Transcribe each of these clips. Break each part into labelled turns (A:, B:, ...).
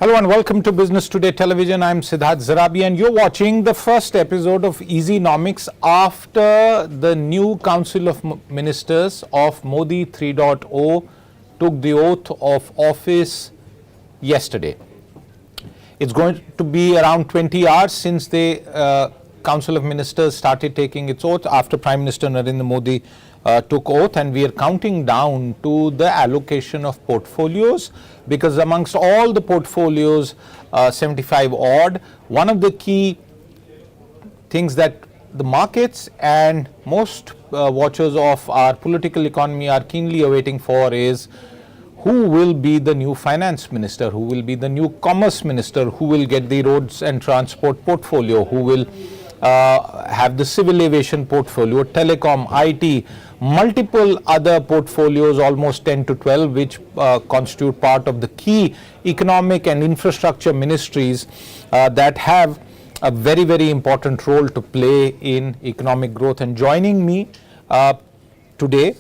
A: Hello and welcome to Business Today Television. I'm Siddharth Zarabi and you're watching the first episode of Easynomics after the new Council of Ministers of Modi 3.0 took the oath of office yesterday. It's going to be around 20 hours since the Council of Ministers started taking its oath after Prime Minister Narendra Modi took oath, and we are counting down to the allocation of portfolios, because amongst all the portfolios, 75 odd, one of the key things that the markets and most watchers of our political economy are keenly awaiting for is who will be the new finance minister, who will be the new commerce minister, who will get the roads and transport portfolio, who will have the civil aviation portfolio, telecom, IT, multiple other portfolios, almost 10 to 12, which constitute part of the key economic and infrastructure ministries that have a very, very important role to play in economic growth. And joining me today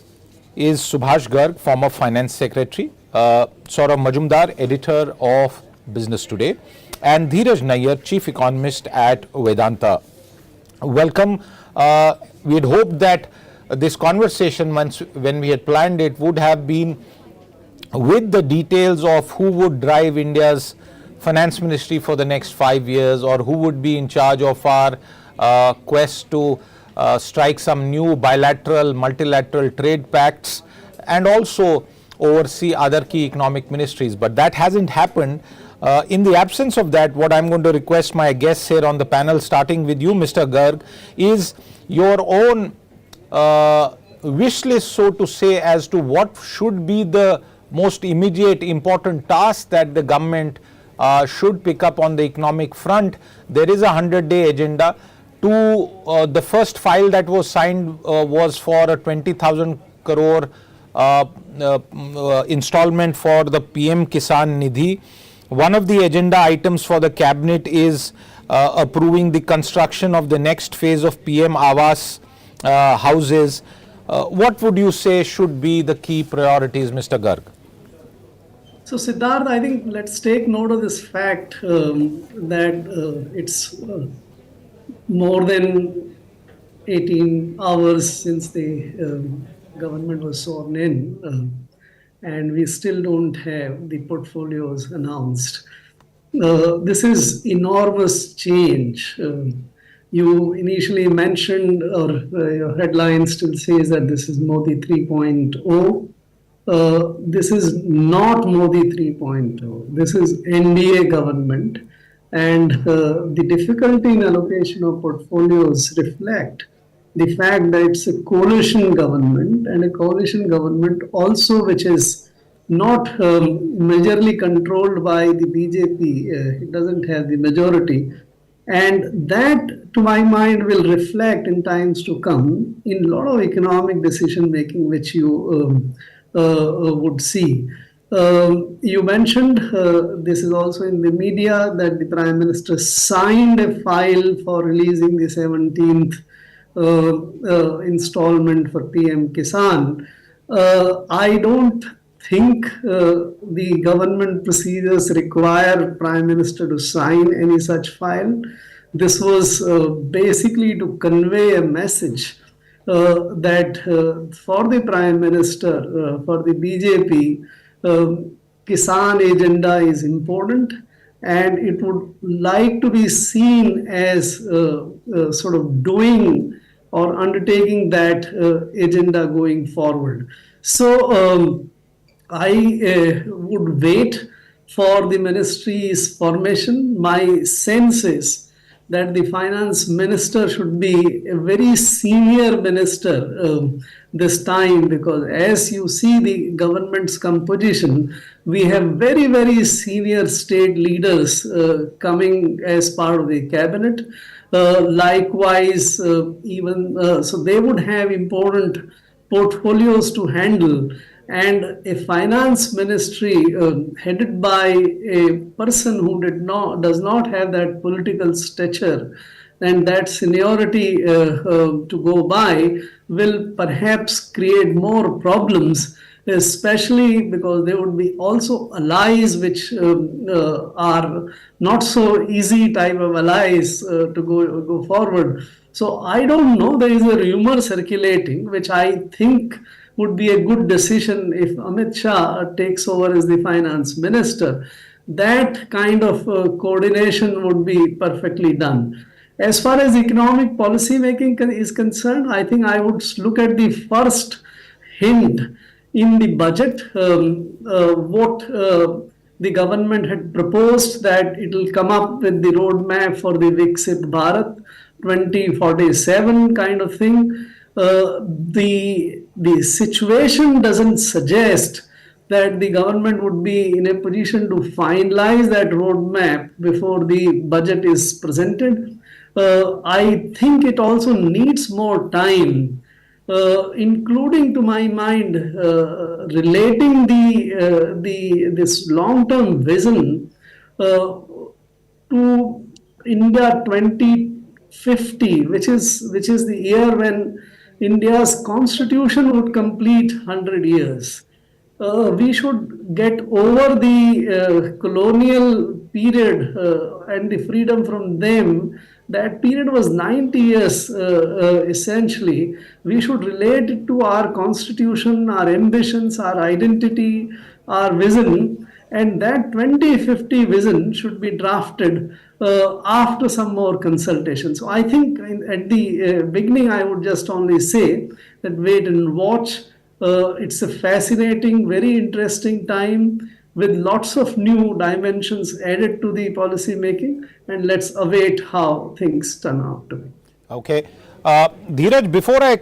A: is Subhash Garg, former finance secretary, Sourav Majumdar, editor of Business Today, and Dhiraj Nayyar, chief economist at Vedanta. Welcome. We had hoped that this conversation, when we had planned it, would have been with the details of who would drive India's finance ministry for the next 5 years, or who would be in charge of our quest to strike some new bilateral, multilateral trade pacts, and also oversee other key economic ministries. But that hasn't happened. In the absence of that, what I'm going to request my guests here on the panel, starting with you, Mr. Garg, is your own wish list, so to say, as to what should be the most immediate important task that the government should pick up on the economic front. There is a 100-day agenda. The first file that was signed was for a 20,000 crore installment for the PM Kisan Nidhi. One of the agenda items for the cabinet is approving the construction of the next phase of PM Awas houses. What would you say should be the key priorities, Mr. Garg?
B: So Siddharth, I think let's take note of this fact that it's more than 18 hours since the government was sworn in. And we still don't have the portfolios announced. This is enormous change. You initially mentioned, or your headline still says that this is Modi 3.0. This is not Modi 3.0. This is NDA government. And the difficulty in allocation of portfolios reflect the fact that it's a coalition government, and a coalition government also which is not majorly controlled by the BJP. It doesn't have the majority. And that, to my mind, will reflect in times to come in a lot of economic decision making which you would see. You mentioned, this is also in the media, that the Prime Minister signed a file for releasing the 17th installment for PM Kisan. I don't think the government procedures require Prime Minister to sign any such file. This was basically to convey a message that for the Prime Minister, for the BJP, Kisan agenda is important, and it would like to be seen as sort of doing or undertaking that agenda going forward. So I would wait for the ministry's formation. My sense is that the finance minister should be a very senior minister this time, because as you see the government's composition, we have very, very senior state leaders coming as part of the cabinet. Likewise, so they would have important portfolios to handle, and a finance ministry headed by a person who does not have that political stature and that seniority to go by will perhaps create more problems especially because they would be also allies which are not so easy type of allies to go forward. So I don't know, there is a rumor circulating which I think would be a good decision if Amit Shah takes over as the finance minister. That kind of coordination would be perfectly done. As far as economic policy making is concerned, I think I would look at the first hint in the budget, what the government had proposed, that it will come up with the roadmap for the Viksit Bharat 2047 kind of thing. The situation doesn't suggest that the government would be in a position to finalize that roadmap before the budget is presented. I think it also needs more time, including, to my mind, relating this long-term vision to India 2050, which is the year when India's constitution would complete 100 years. We should get over the colonial period and the freedom from them. That period was 90 years essentially. We should relate it to our constitution, our ambitions, our identity, our vision, and that 2050 vision should be drafted after some more consultation. So I think at the beginning I would just only say that wait and watch. It's a fascinating, very interesting time with lots of new dimensions added to the policy making, and let's await how things turn out to be.
A: Okay. Dhiraj, before I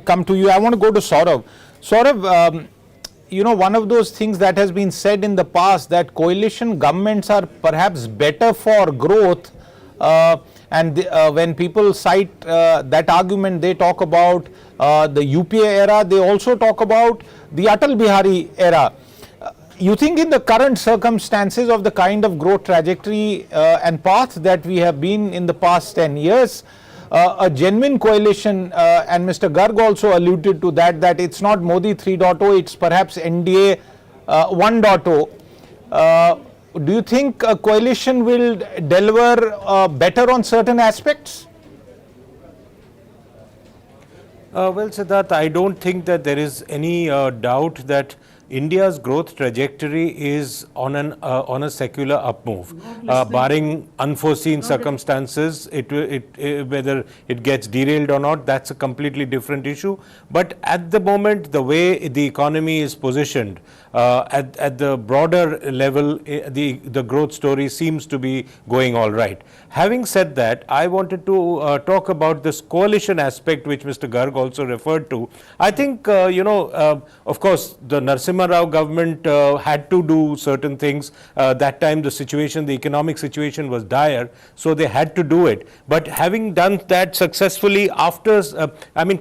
A: come to you, I want to go to Sourav. Sourav, one of those things that has been said in the past, that coalition governments are perhaps better for growth, when people cite that argument, they talk about the UPA era, they also talk about the Atal Bihari era. You think in the current circumstances of the kind of growth trajectory and path that we have been in the past 10 years, a genuine coalition, and Mr. Garg also alluded to that it's not Modi 3.0, it's perhaps NDA 1.0. Do you think a coalition will deliver better on certain aspects?
C: Well, Siddharth, I don't think that there is any doubt that India's growth trajectory is on a secular upmove, barring unforeseen circumstances. Whether it gets derailed or not, that's a completely different issue. But at the moment, the way the economy is positioned, at the broader level, the growth story seems to be going all right. Having said that, I wanted to talk about this coalition aspect, which Mr. Garg also referred to. I think, of course, the Narasimha Rao government had to do certain things. That time the economic situation was dire, so they had to do it. But having done that successfully after,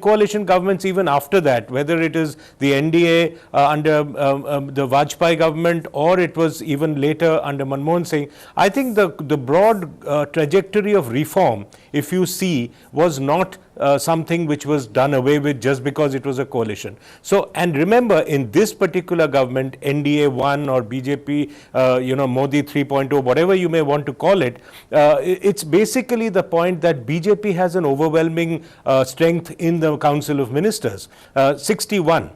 C: coalition governments even after that, whether it is the NDA under the Vajpayee government or it was even later under Manmohan Singh, I think the broad trajectory of reform, if you see, was not something which was done away with just because it was a coalition. So, and remember, in this particular government, NDA 1 or BJP, Modi 3.0, whatever you may want to call it, it's basically the point that BJP has an overwhelming strength in the Council of Ministers, 61.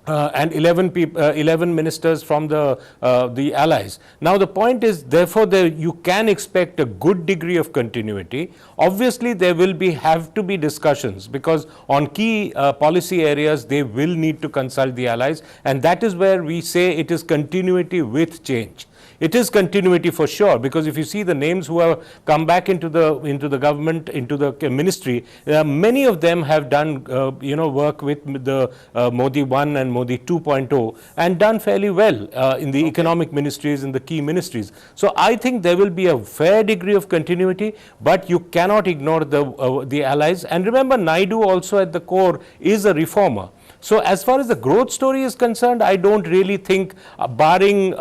C: And 11 ministers from the allies. Now the point is, therefore, you can expect a good degree of continuity. Obviously, there will have to be discussions, because on key policy areas they will need to consult the allies, and that is where we say it is continuity with change. It is continuity for sure, because if you see the names who have come back into the government, into the ministry, many of them have done work with the Modi 1 and Modi 2.0 and done fairly well in the economic ministries, in the key ministries. So I think there will be a fair degree of continuity, but you cannot ignore the allies. And remember, Naidu also at the core is a reformer. So as far as the growth story is concerned, I don't really think, barring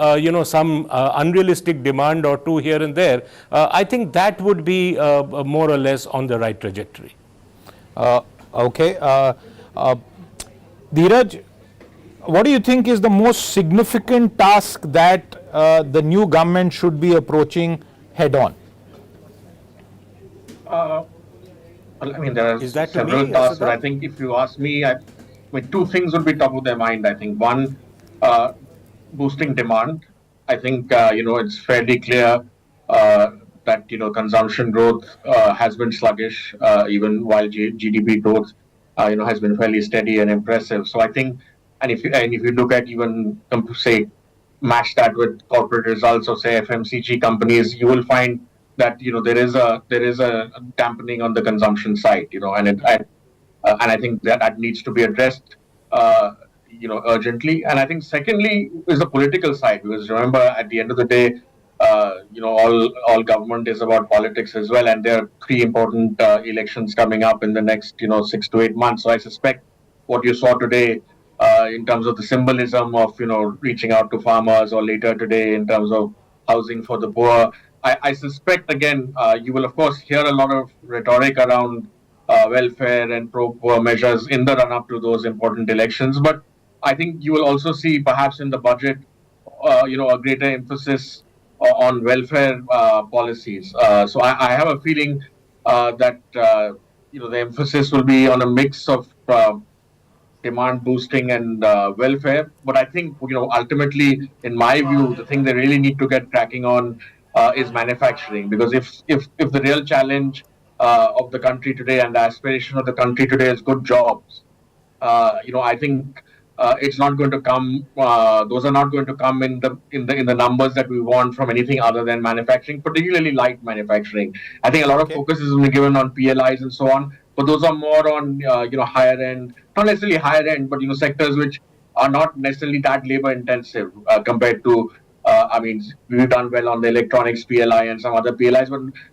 C: some unrealistic demand or two here and there, I think that would be more or less on the right trajectory.
A: Okay. Dhiraj, What do you think is the most significant task that the new government should be approaching head on?
D: Well, I mean, there are
C: Is that to
D: several
C: me,
D: tasks, but I
C: Siddharth?
D: think if you ask me, I mean, two things would be top of their mind. I think one, boosting demand. I think it's fairly clear that consumption growth has been sluggish, even while GDP growth has been fairly steady and impressive. So I think, and if you look at even say match that with corporate results of say FMCG companies, you will find that there is a dampening on the consumption side, and I think that needs to be addressed, urgently. And I think secondly is the political side, because remember at the end of the day, all government is about politics as well, and there are three important elections coming up in the next 6 to 8 months. So I suspect what you saw today in terms of the symbolism of reaching out to farmers, or later today in terms of housing for the poor. I suspect again you will of course hear a lot of rhetoric around welfare and pro-poor measures in the run-up to those important elections. But I think you will also see perhaps in the budget, a greater emphasis on welfare policies. So I have a feeling that the emphasis will be on a mix of demand boosting and welfare. But I think ultimately, in my view, the thing they really need to get cracking on is manufacturing, because if the real challenge of the country today and the aspiration of the country today is good jobs, I think it's not going to come. Those are not going to come in the numbers that we want from anything other than manufacturing, particularly light manufacturing. I think a lot of focus is given on PLIs and so on, but those are more on higher end, not necessarily higher end, but sectors which are not necessarily that labor intensive compared to. I mean, we've done well on the electronics PLI and some other PLIs,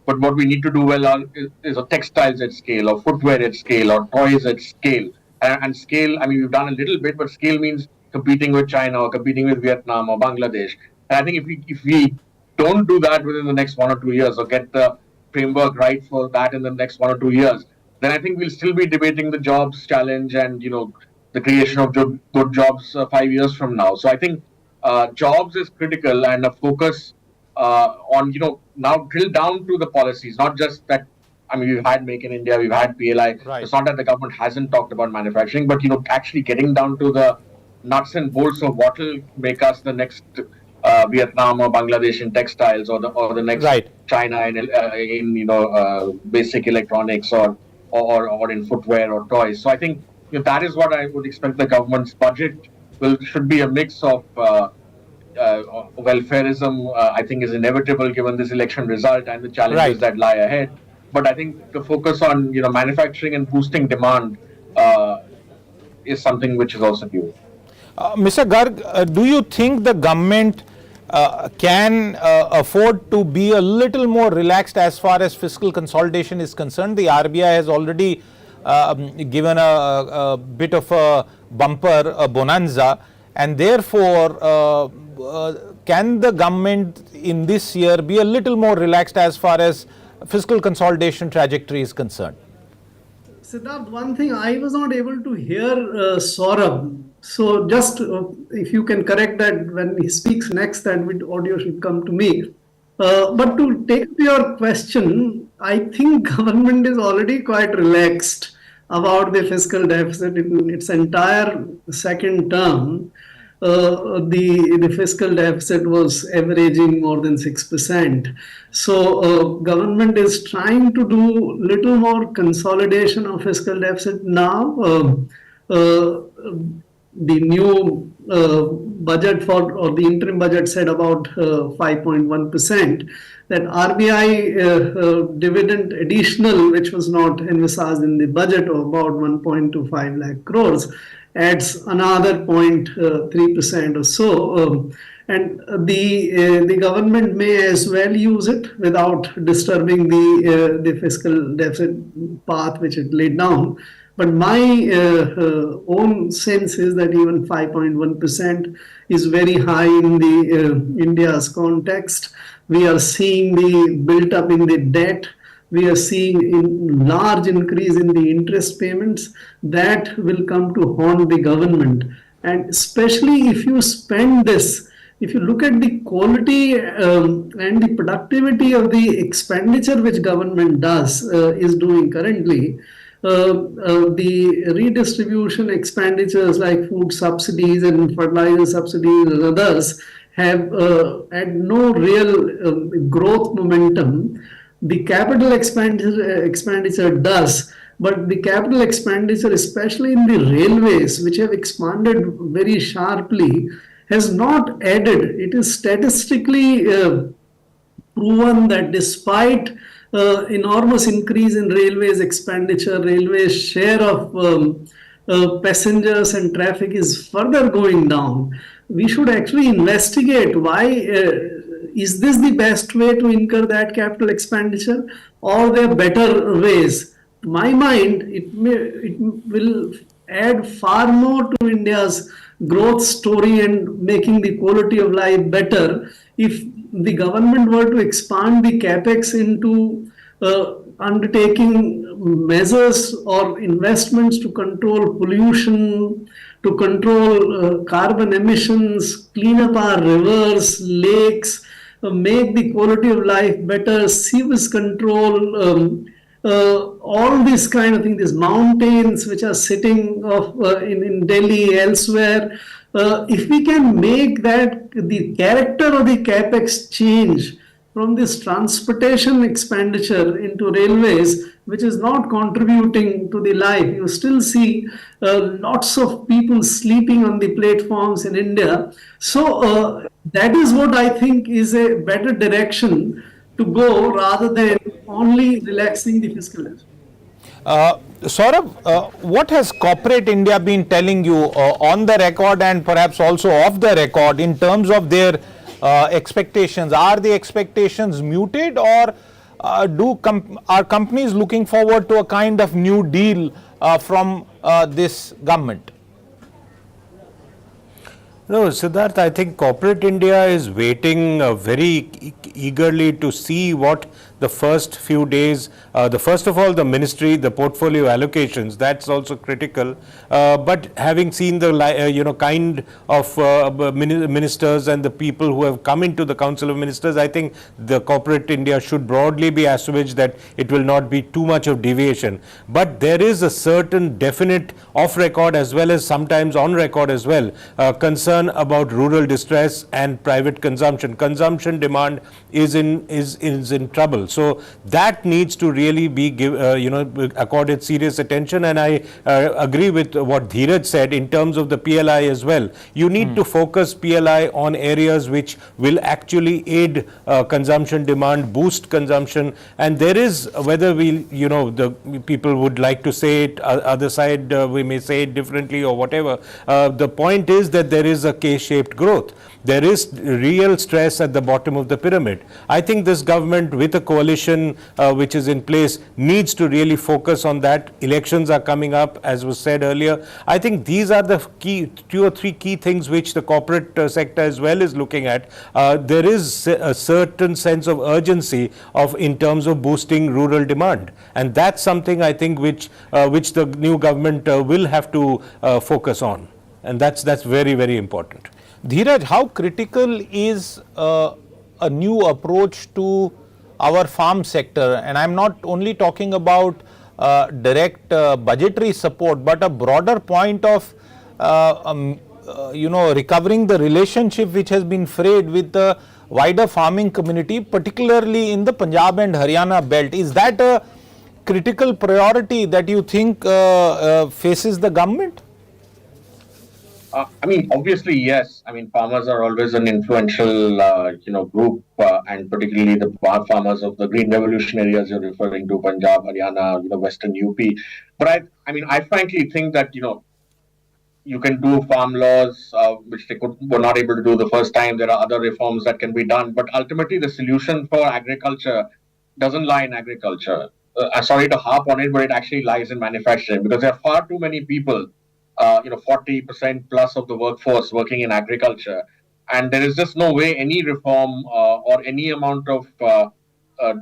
D: but what we need to do well on is textiles at scale, or footwear at scale, or toys at scale. And scale, I mean, we've done a little bit, but scale means competing with China or competing with Vietnam or Bangladesh. And I think if we don't do that within the next 1 or 2 years, or get the framework right for that in the next 1 or 2 years, then I think we'll still be debating the jobs challenge and the creation of good jobs 5 years from now. So I think jobs is critical, and a focus on now drill down to the policies, not just that. I mean, we've had Make in India, we've had PLI.
A: Right.
D: It's not that the government hasn't talked about manufacturing, but actually getting down to the nuts and bolts of what will make us the next Vietnam or Bangladesh in textiles, or the next China in basic electronics, or in footwear or toys. So I think that is what I would expect the government's budget should be a mix of. Welfareism, I think, is inevitable given this election result and the challenges that lie ahead. But I think the focus on manufacturing and boosting demand is something which is also due.
A: Mr. Garg, do you think the government can afford to be a little more relaxed as far as fiscal consolidation is concerned? The RBI has already given a bit of a bumper, a bonanza, and therefore can the government in this year be a little more relaxed as far as fiscal consolidation trajectory is concerned?
B: Siddharth, one thing I was not able to hear Sourav. So just if you can correct that when he speaks next, that audio should come to me. But to take to your question, I think government is already quite relaxed about the fiscal deficit in its entire second term. The fiscal deficit was averaging more than 6%. So government is trying to do little more consolidation of fiscal deficit now. The new budget or the interim budget said about 5.1%. That RBI dividend additional, which was not envisaged in the budget, of about 1.25 lakh crores, adds another 0.3% or so. And the government may as well use it without disturbing the fiscal deficit path which it laid down. But my own sense is that even 5.1% is very high in the India's context. We are seeing the built up in the debt. We are seeing large increase in the interest payments that will come to haunt the government. And especially if you spend this, if you look at the quality and the productivity of the expenditure which government is doing currently, the redistribution expenditures like food subsidies and fertilizer subsidies and others have had no real growth momentum. The capital expenditure does, but the capital expenditure, especially in the railways, which have expanded very sharply, has not added. It is statistically proven that despite enormous increase in railways expenditure, railways share of passengers and traffic is further going down. We should actually investigate why is this the best way to incur that capital expenditure, or there are better ways. To my mind, it will add far more to India's growth story and making the quality of life better if the government were to expand the capex into undertaking measures or investments to control pollution, to control carbon emissions, clean up our rivers, lakes, make the quality of life better, sewage control, all these kind of things, these mountains which are sitting in Delhi, elsewhere. If we can make that the character of the capex change from this transportation expenditure into railways, which is not contributing to the life, you still see lots of people sleeping on the platforms in India. So that is what I think is a better direction to go rather than only relaxing the fiscal level.
A: Sourav, what has corporate India been telling you on the record and perhaps also off the record in terms of their expectations? Are the expectations muted, or are companies looking forward to a kind of new deal from this government?
C: No, Siddharth, I think corporate India is waiting very eagerly to see what the first few days, first of all, the ministry, the portfolio allocations, that's also critical. But having seen the, kind of ministers and the people who have come into the Council of Ministers, I think the corporate India should broadly be assuaged that it will not be too much of deviation. But there is a certain definite off record as well as sometimes on record as well, concern about rural distress and private consumption. Consumption demand is in trouble. So that needs to really be accorded serious attention, and I agree with what Dhiraj said in terms of the PLI as well. You need to focus PLI on areas which will actually aid consumption demand, boost consumption, and there is, whether the people would like to say it, other side we may say it differently or whatever, the point is that there is a K-shaped growth. There is real stress at the bottom of the pyramid. I think this government with a coalition which is in place needs to really focus on that. Elections are coming up, as was said earlier. I think these are the two or three key things which the corporate sector as well is looking at. There is a certain sense of urgency in terms of boosting rural demand, and that's something I think which the new government will have to focus on, and that's very, very important.
A: Dhiraj, how critical is a new approach to our farm sector? And I'm not only talking about direct budgetary support, but a broader point of recovering the relationship which has been frayed with the wider farming community, particularly in the Punjab and Haryana belt. Is that a critical priority that you think faces the government?
D: Obviously, yes. Farmers are always an influential, group, and particularly the farmers of the Green Revolution areas you're referring to, Punjab, Haryana, Western UP. But I frankly think that, you can do farm laws, which they were not able to do the first time. There are other reforms that can be done. But ultimately, the solution for agriculture doesn't lie in agriculture. Sorry to harp on it, but it actually lies in manufacturing, because there are far too many people 40% plus of the workforce working in agriculture. And there is just no way any reform or any amount of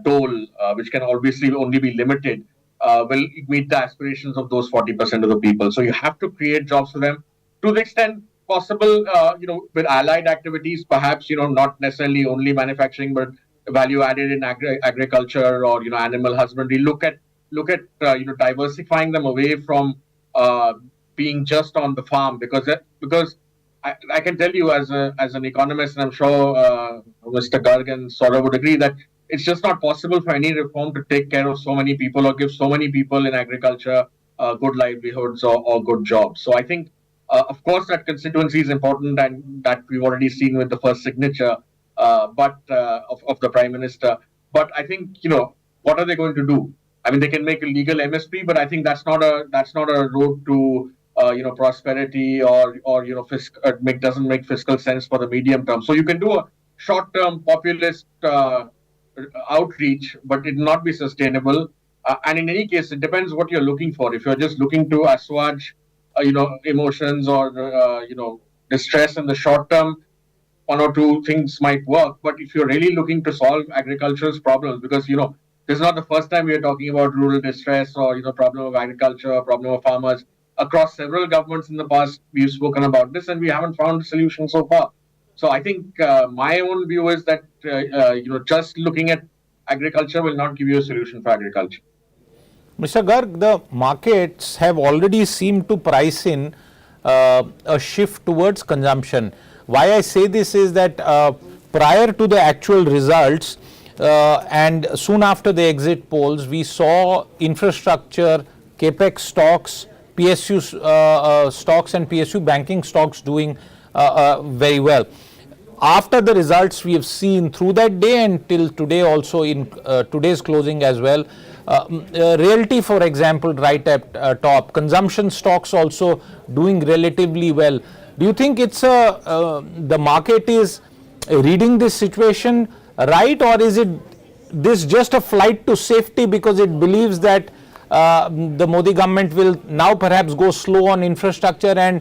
D: dole, which can obviously only be limited, will meet the aspirations of those 40% of the people. So you have to create jobs for them. To the extent possible, with allied activities, perhaps, not necessarily only manufacturing, but value added in agriculture or, animal husbandry. Look at, diversifying them away from being just on the farm, because I can tell you as an economist, and I'm sure Mr. Garg and Sourav would agree, that it's just not possible for any reform to take care of so many people or give so many people in agriculture good livelihoods or good jobs. So I think, of course, that constituency is important, and that we've already seen with the first signature, but of the Prime Minister. But I think, what are they going to do? I mean, they can make a legal MSP, but I think that's not a road to prosperity or doesn't make fiscal sense for the medium term. So you can do a short-term populist outreach, but it will not be sustainable. And in any case, it depends what you're looking for. If you're just looking to assuage, emotions or distress in the short term, one or two things might work. But if you're really looking to solve agriculture's problems, because this is not the first time we are talking about rural distress or problem of agriculture, problem of farmers. Across several governments in the past, we've spoken about this, and we haven't found a solution so far. So I think my own view is that just looking at agriculture will not give you a solution for agriculture.
A: Mr. Garg, the markets have already seemed to price in a shift towards consumption. Why I say this is that prior to the actual results and soon after the exit polls, we saw infrastructure, capex stocks, PSU stocks and PSU banking stocks doing very well. After the results, we have seen through that day and till today also in today's closing as well, realty, for example, right at top, consumption stocks also doing relatively well. Do you think it's the market is reading this situation right, or is it this just a flight to safety because it believes that the Modi government will now perhaps go slow on infrastructure and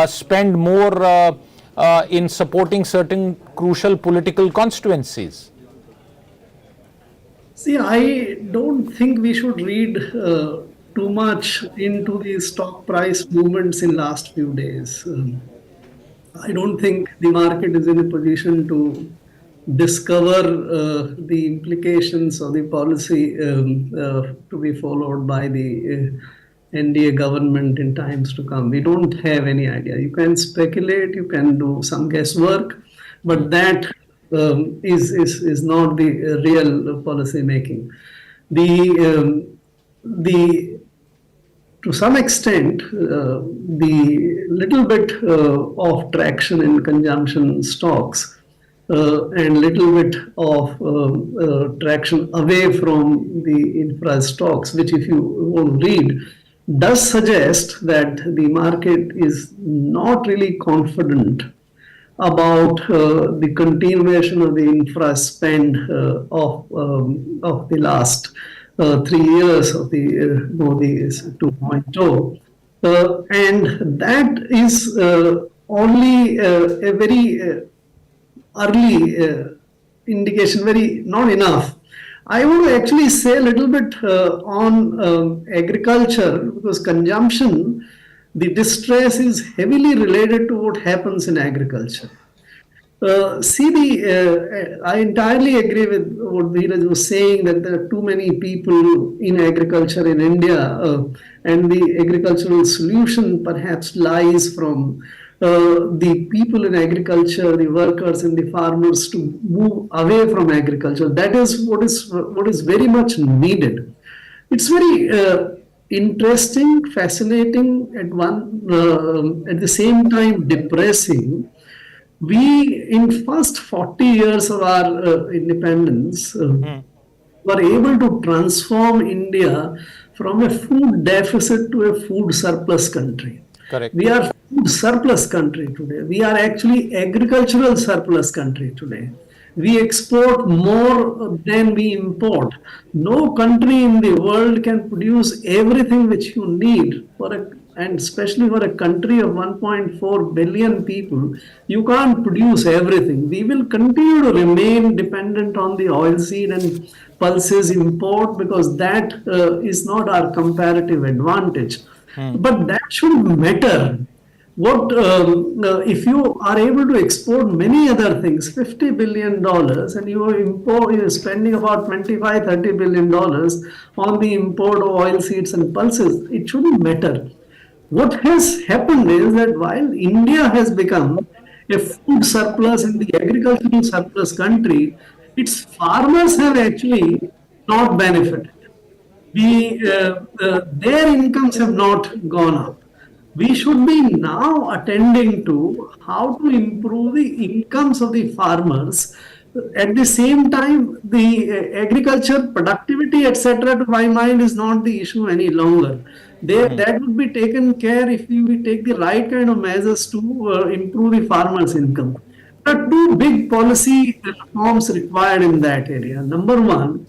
A: spend more in supporting certain crucial political constituencies?
B: See, I don't think we should read too much into the stock price movements in last few days. I don't think the market is in a position to discover the implications of the policy to be followed by the NDA government in times to come. We don't have any idea. You can speculate, you can do some guesswork, but that is not the real policy making. To some extent, the little bit of traction in consumption stocks and little bit of traction away from the infra stocks, which if you want to read, does suggest that the market is not really confident about the continuation of the infra spend of the last 3 years of the Modi 2.0. And that is only a very early indication, very not enough. I want to actually say a little bit on agriculture, because consumption, the distress is heavily related to what happens in agriculture. I entirely agree with what Dhiraj was saying, that there are too many people in agriculture in India, and the agricultural solution perhaps lies from the people in agriculture, the workers and the farmers, to move away from agriculture. That is what is very much needed. It's very interesting, fascinating, at the same time depressing. We, in first 40 years of our independence, were able to transform India from a food deficit to a food surplus country.
A: Correct.
B: We are food surplus country today. We are actually agricultural surplus country today. We export more than we import. No country in the world can produce everything which you need and especially for a country of 1.4 billion people, you can't produce everything. We will continue to remain dependent on the oilseed and pulses import, because that is not our comparative advantage. But that should matter. What if you are able to export many other things, $50 billion, and you're spending about $25-30 billion on the import of oil seeds and pulses, it shouldn't matter. What has happened is that while India has become a food surplus and the agricultural surplus country, its farmers have actually not benefited. Their incomes have not gone up. We should be now attending to how to improve the incomes of the farmers. At the same time, the agriculture productivity, etc., to my mind, is not the issue any longer. That would be taken care if we take the right kind of measures to improve the farmers' income. There are two big policy reforms required in that area. Number one,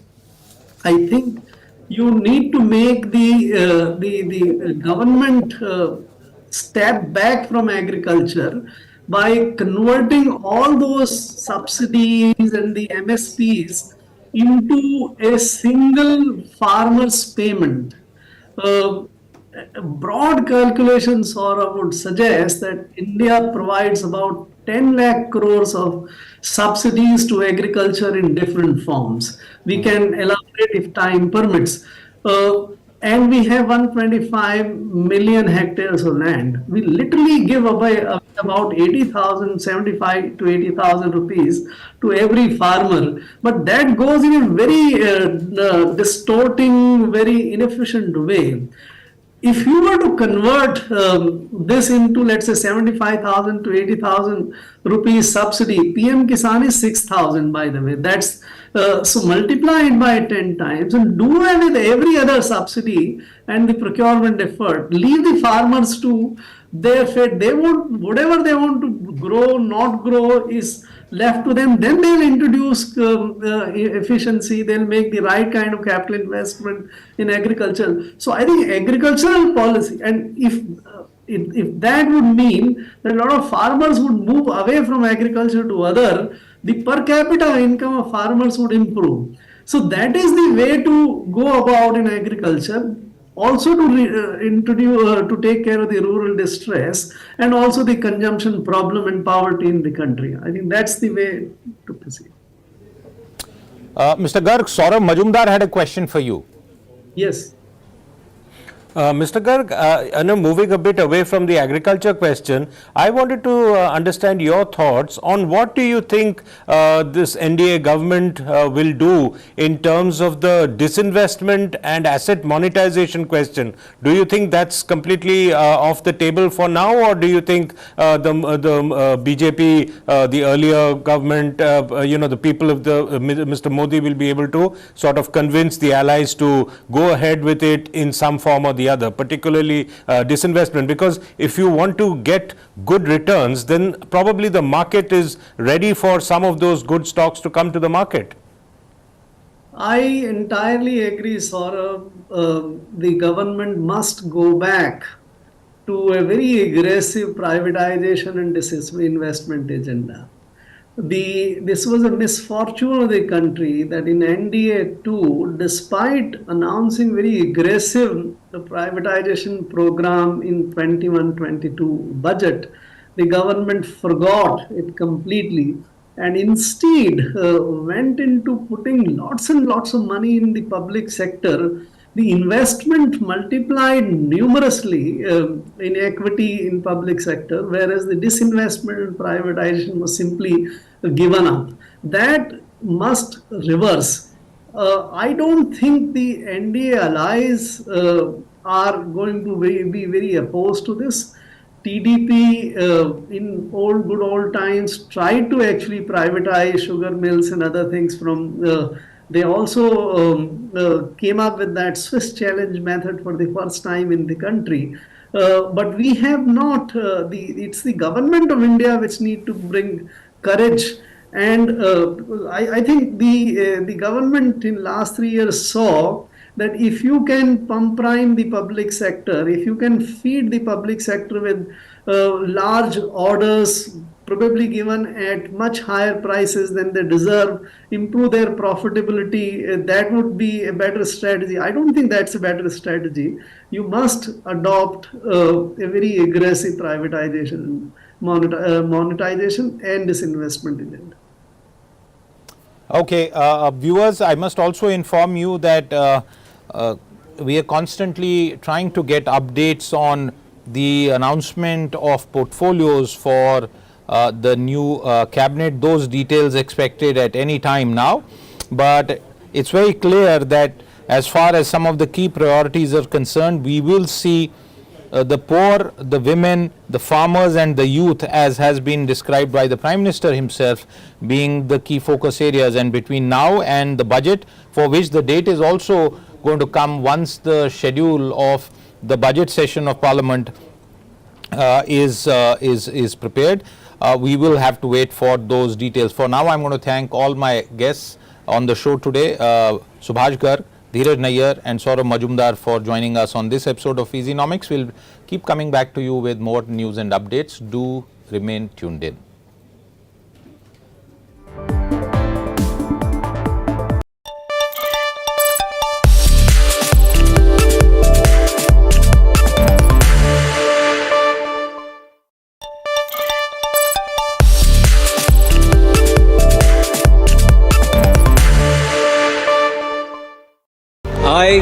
B: I think you need to make the government step back from agriculture by converting all those subsidies and the MSPs into a single farmer's payment. Broad calculations would suggest that India provides about 10 lakh crores of subsidies to agriculture in different forms. We can elaborate if time permits. And we have 125 million hectares of land. We literally give away about 80,000, 75 to 80,000 rupees to every farmer. But that goes in a very distorting, very inefficient way. If you were to convert this into, let's say, 75,000 to 80,000 rupees subsidy, PM Kisan is 6,000, by the way. That's so multiply it by 10 times and do away with every other subsidy and the procurement effort. Leave the farmers to their fate. They want whatever they want to grow, not grow is left to them. Then they'll introduce efficiency. They'll make the right kind of capital investment in agriculture. So I think agricultural policy, and if that would mean that a lot of farmers would move away from agriculture to other, the per capita income of farmers would improve. So that is the way to go about in agriculture. Also to introduce, to take care of the rural distress and also the consumption problem and poverty in the country. I think that's the way to proceed.
A: Mr. Garg, Sourav Majumdar had a question for you.
B: Yes.
C: Mr. Garg, moving a bit away from the agriculture question, I wanted to understand your thoughts on what do you think this NDA government will do in terms of the disinvestment and asset monetization question. Do you think that's completely off the table for now, or do you think the BJP, the earlier government, the people of Mr. Modi will be able to sort of convince the allies to go ahead with it in some form or the other, particularly disinvestment? Because if you want to get good returns, then probably the market is ready for some of those good stocks to come to the market.
B: I entirely agree, Saurabh. The government must go back to a very aggressive privatization and disinvestment agenda. This was a misfortune of the country that in NDA 2, despite announcing very aggressive privatization program in 21-22 budget, the government forgot it completely and instead went into putting lots and lots of money in the public sector. The investment multiplied numerously in equity in public sector, whereas the disinvestment and privatization was simply given up. That must reverse. I don't think the NDA allies are going to be very opposed to this. TDP in good old times tried to actually privatize sugar mills and other things from they also came up with that Swiss challenge method for the first time in the country. But we have not, it's the government of India which need to bring courage. And I think the government in last 3 years saw that if you can pump prime the public sector, if you can feed the public sector with large orders, probably given at much higher prices than they deserve, improve their profitability, that would be a better strategy. I don't think that's a better strategy. You must adopt a very aggressive privatization, monetization and disinvestment in it.
A: Okay, viewers, I must also inform you that we are constantly trying to get updates on the announcement of portfolios for the new cabinet. Those details expected at any time now, but it's very clear that as far as some of the key priorities are concerned, we will see the poor, the women, the farmers and the youth, as has been described by the Prime Minister himself, being the key focus areas. And between now and the budget, for which the date is also going to come once the schedule of the budget session of Parliament is prepared, we will have to wait for those details. For now, I'm going to thank all my guests on the show today, Subhash Garg, Dhiraj Nayyar and Sourav Majumdar, for joining us on this episode of Easynomics. We'll keep coming back to you with more news and updates. Do remain tuned in.
E: I,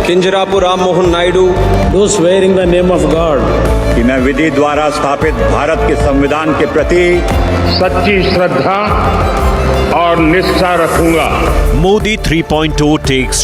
E: किंजरापुर Ram Mohan Naidu,
F: do swear in the name of God
G: कि मैं विधि द्वारा स्थापित भारत के संविधान के प्रति
F: सच्ची श्रद्धा और निष्ठा रखूंगा।
H: Modi 3.0 takes